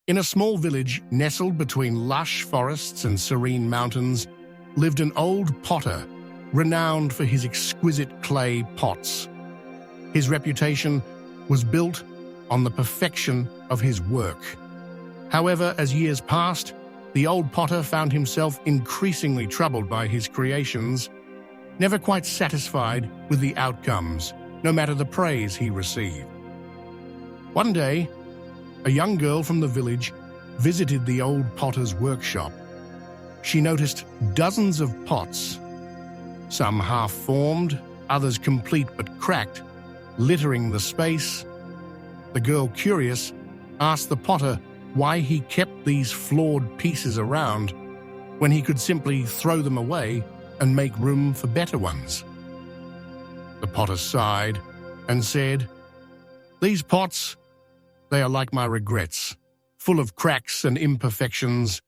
In a small village nestled between lush forests and serene mountains lived an old potter renowned for his exquisite clay pots. His reputation was built on the perfection of his work. However, as years passed, the old potter found himself increasingly troubled by his creations, never quite satisfied with the outcomes, no matter the praise he received. One day, a young girl from the village visited the old potter's workshop. She noticed dozens of pots, some half-formed, others complete but cracked, littering the space. The girl, curious, asked the potter why he kept these flawed pieces around when he could simply throw them away and make room for better ones. The potter sighed and said, "These pots, they are like my regrets, full of cracks and imperfections.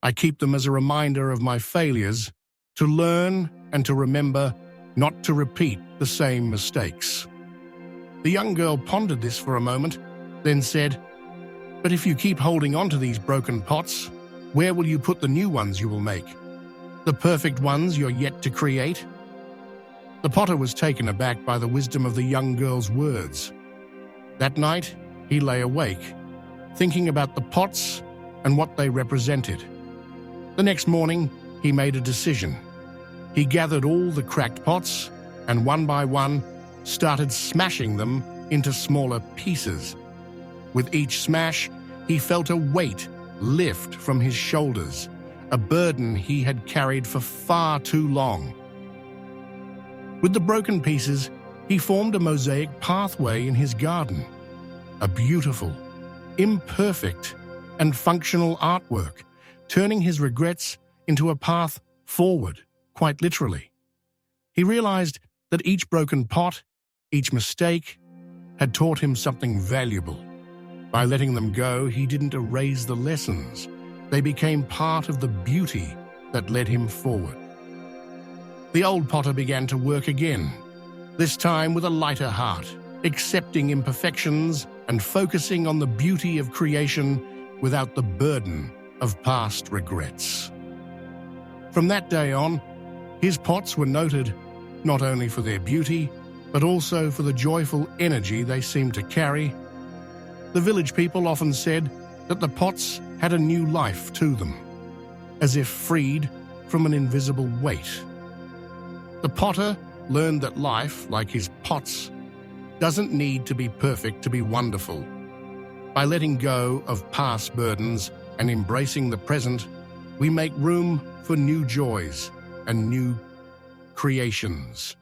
I keep them as a reminder of my failures, to learn and to remember not to repeat the same mistakes." The young girl pondered this for a moment, then said, "But if you keep holding on to these broken pots, where will you put the new ones you will make? The perfect ones you're yet to create?" The potter was taken aback by the wisdom of the young girl's words. That night, he lay awake, thinking about the pots and what they represented. The next morning, he made a decision. He gathered all the cracked pots and one by one started smashing them into smaller pieces. With each smash, he felt a weight lift from his shoulders, a burden he had carried for far too long. With the broken pieces, he formed a mosaic pathway in his garden, a beautiful, imperfect, and functional artwork, turning his regrets into a path forward, quite literally. He realized that each broken pot, each mistake, had taught him something valuable. By letting them go, he didn't erase the lessons. They became part of the beauty that led him forward. The old potter began to work again, this time with a lighter heart, accepting imperfections and focusing on the beauty of creation without the burden of past regrets. From that day on, his pots were noted not only for their beauty, but also for the joyful energy they seemed to carry. The village people often said that the pots had a new life to them, as if freed from an invisible weight. The potter learned that life, like his pots, doesn't need to be perfect to be wonderful. By letting go of past burdens and embracing the present, we make room for new joys and new creations.